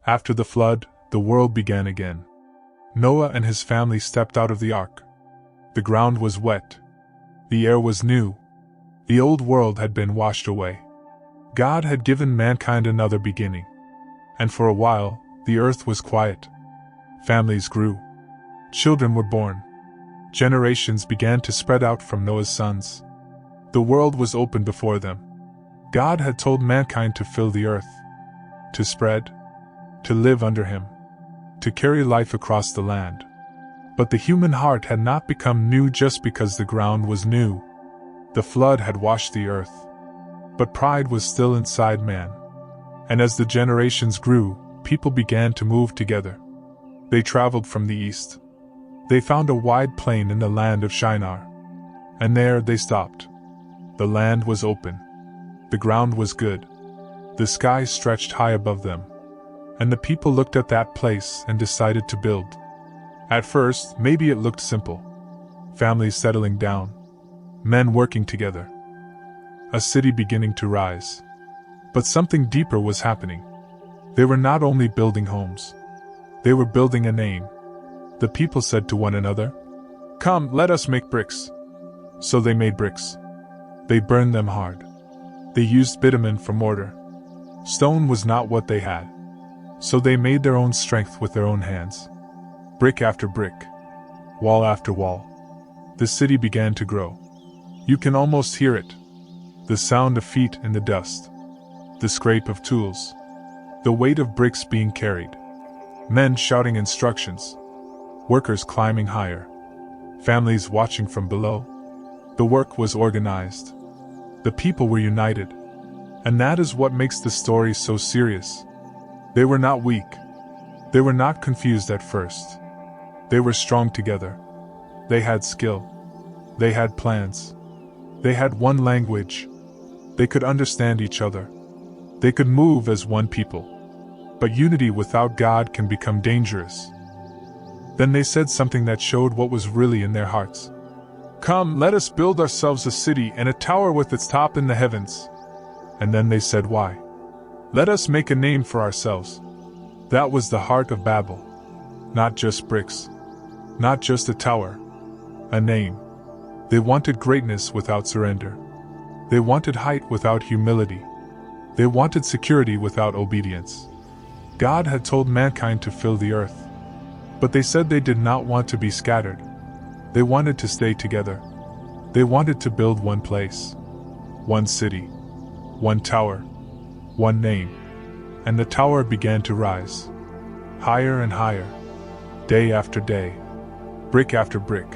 After the flood, the world began again. Noah and his family stepped out of the ark. The ground was wet. The air was new. The old world had been washed away. God had given mankind another beginning. And for a while, the earth was quiet. Families grew. Children were born. Generations began to spread out from Noah's sons. The world was open before them. God had told mankind to fill the earth, to spread, to live under him, to carry life across the land. But the human heart had not become new just because the ground was new. The flood had washed the earth. But pride was still inside man. And as the generations grew, people began to move together. They traveled from the east. They found a wide plain in the land of Shinar. And there they stopped. The land was open. The ground was good. The sky stretched high above them. And the people looked at that place and decided to build. At first, maybe it looked simple. Families settling down. Men working together. A city beginning to rise. But something deeper was happening. They were not only building homes. They were building a name. The people said to one another, "Come, let us make bricks." So they made bricks. They burned them hard. They used bitumen for mortar. Stone was not what they had. So they made their own strength with their own hands. Brick after brick. Wall after wall. The city began to grow. You can almost hear it. The sound of feet in the dust. The scrape of tools. The weight of bricks being carried. Men shouting instructions. Workers climbing higher. Families watching from below. The work was organized. The people were united. And that is what makes the story so serious. They were not weak. They were not confused at first. They were strong together. They had skill. They had plans. They had one language. They could understand each other. They could move as one people. But unity without God can become dangerous. Then they said something that showed what was really in their hearts. "Come, let us build ourselves a city and a tower with its top in the heavens." And then they said, "Why? Let us make a name for ourselves." That was the heart of Babel. Not just bricks. Not just a tower. A name. They wanted greatness without surrender. They wanted height without humility. They wanted security without obedience. God had told mankind to fill the earth. But they said they did not want to be scattered. They wanted to stay together. They wanted to build one place. One city. One tower. One name. And the tower began to rise. Higher and higher. Day after day. Brick after brick.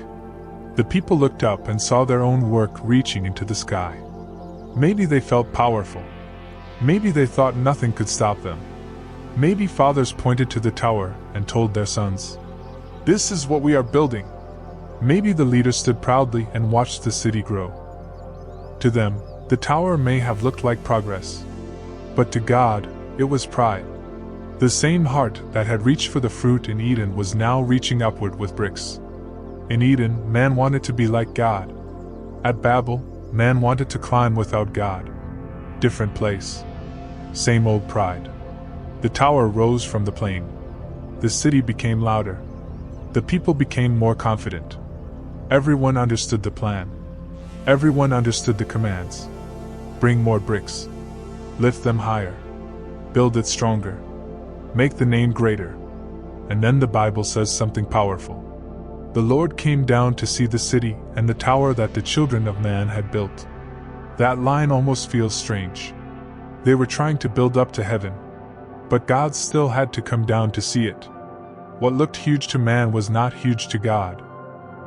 The people looked up and saw their own work reaching into the sky. Maybe they felt powerful. Maybe they thought nothing could stop them. Maybe fathers pointed to the tower and told their sons, "This is what we are building." Maybe the leaders stood proudly and watched the city grow. To them, the tower may have looked like progress. But to God, it was pride. The same heart that had reached for the fruit in Eden was now reaching upward with bricks. In Eden, man wanted to be like God. At Babel, man wanted to climb without God. Different place. Same old pride. The tower rose from the plain. The city became louder. The people became more confident. Everyone understood the plan. Everyone understood the commands. Bring more bricks. Lift them higher. Build it stronger. Make the name greater. And then the Bible says something powerful. The Lord came down to see the city and the tower that the children of man had built. That line almost feels strange. They were trying to build up to heaven. But God still had to come down to see it. What looked huge to man was not huge to God.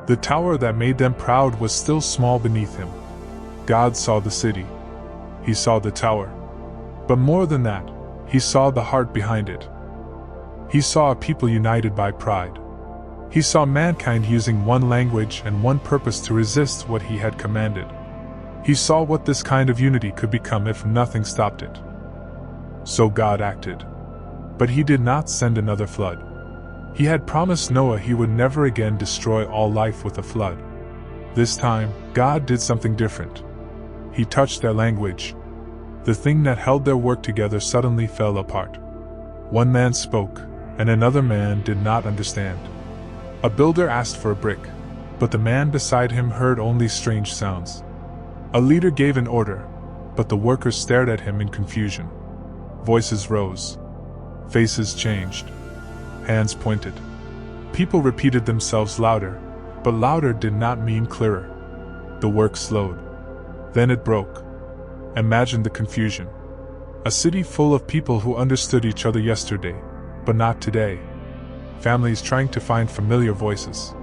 The tower that made them proud was still small beneath him. God saw the city. He saw the tower. But more than that, he saw the heart behind it. He saw a people united by pride. He saw mankind using one language and one purpose to resist what he had commanded. He saw what this kind of unity could become if nothing stopped it. So God acted. But he did not send another flood. He had promised Noah he would never again destroy all life with a flood. This time, God did something different. He touched their language. The thing that held their work together suddenly fell apart. One man spoke, and another man did not understand. A builder asked for a brick, but the man beside him heard only strange sounds. A leader gave an order, but the workers stared at him in confusion. Voices rose. Faces changed. Hands pointed. People repeated themselves louder, but louder did not mean clearer. The work slowed. Then it broke. Imagine the confusion. A city full of people who understood each other yesterday, but not today. Families trying to find familiar voices.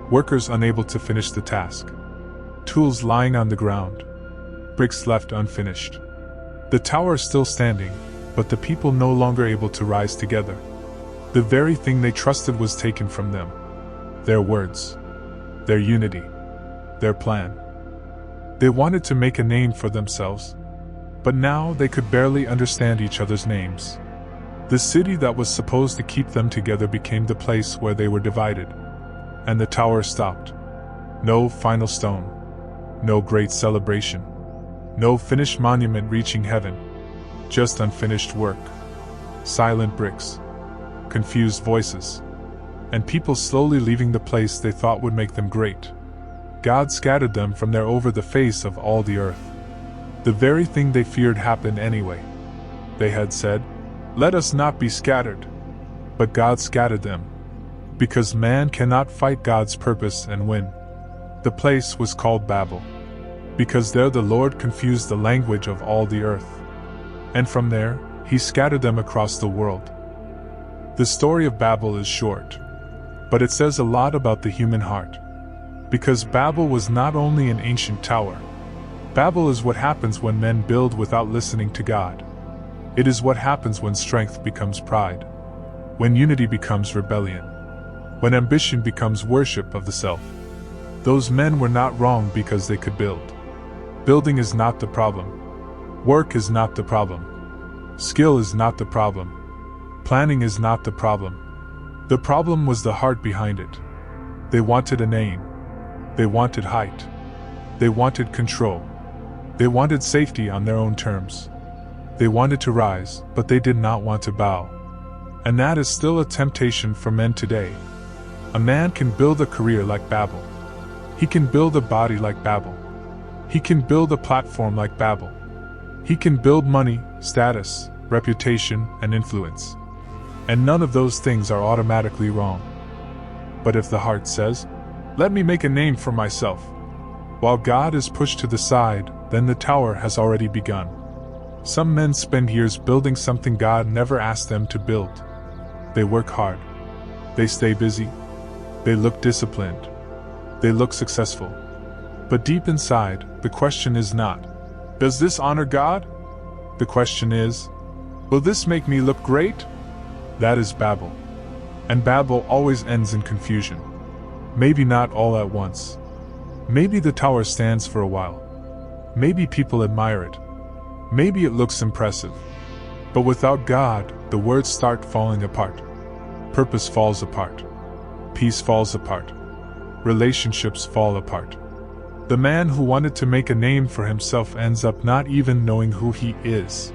Workers unable to finish the task. Tools lying on the ground. Bricks left unfinished. The tower is still standing, but the people no longer able to rise together. The very thing they trusted was taken from them. Their words. Their unity. Their plan. They wanted to make a name for themselves, but now they could barely understand each other's names. The city that was supposed to keep them together became the place where they were divided. And the tower stopped. No final stone. No great celebration. No finished monument reaching heaven. Just unfinished work. Silent bricks. Confused voices. And people slowly leaving the place they thought would make them great. God scattered them from there over the face of all the earth. The very thing they feared happened anyway. They had said, "Let us not be scattered." But God scattered them. Because man cannot fight God's purpose and win. The place was called Babel. Because there the Lord confused the language of all the earth. And from there, he scattered them across the world. The story of Babel is short, but it says a lot about the human heart. Because Babel was not only an ancient tower. Babel is what happens when men build without listening to God. It is what happens when strength becomes pride. When unity becomes rebellion. When ambition becomes worship of the self. Those men were not wrong because they could build. Building is not the problem. Work is not the problem. Skill is not the problem. Planning is not the problem. The problem was the heart behind it. They wanted a name. They wanted height. They wanted control. They wanted safety on their own terms. They wanted to rise, but they did not want to bow. And that is still a temptation for men today. A man can build a career like Babel. He can build a body like Babel. He can build a platform like Babel. He can build money, status, reputation, and influence. And none of those things are automatically wrong. But if the heart says, "Let me make a name for myself," while God is pushed to the side, then the tower has already begun. Some men spend years building something God never asked them to build. They work hard. They stay busy. They look disciplined. They look successful. But deep inside, the question is not, "Does this honor God?" The question is, "Will this make me look great?" That is Babel. And Babel always ends in confusion. Maybe not all at once. Maybe the tower stands for a while. Maybe people admire it. Maybe it looks impressive. But without God, the words start falling apart. Purpose falls apart. Peace falls apart. Relationships fall apart. The man who wanted to make a name for himself ends up not even knowing who he is.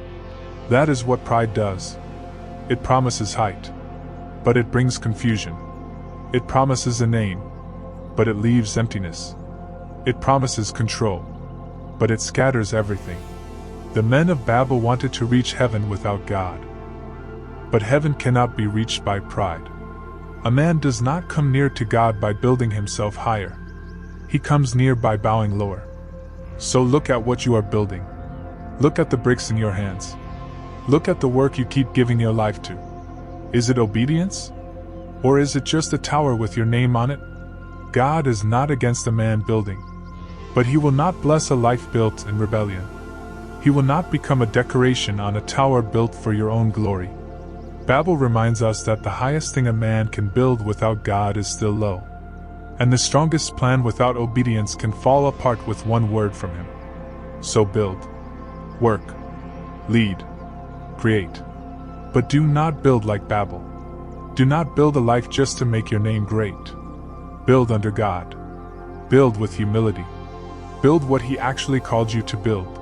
That is what pride does. It promises height, but it brings confusion. It promises a name, but it leaves emptiness. It promises control, but it scatters everything. The men of Babel wanted to reach heaven without God. But heaven cannot be reached by pride. A man does not come near to God by building himself higher. He comes near by bowing lower. So look at what you are building. Look at the bricks in your hands. Look at the work you keep giving your life to. Is it obedience? Or is it just a tower with your name on it? God is not against a man building. But he will not bless a life built in rebellion. He will not become a decoration on a tower built for your own glory. Babel reminds us that the highest thing a man can build without God is still low. And the strongest plan without obedience can fall apart with one word from him. So build. Work. Lead. Create. But do not build like Babel. Do not build a life just to make your name great. Build under God. Build with humility. Build what He actually called you to build.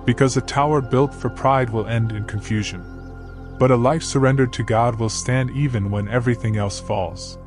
Because a tower built for pride will end in confusion. But a life surrendered to God will stand even when everything else falls.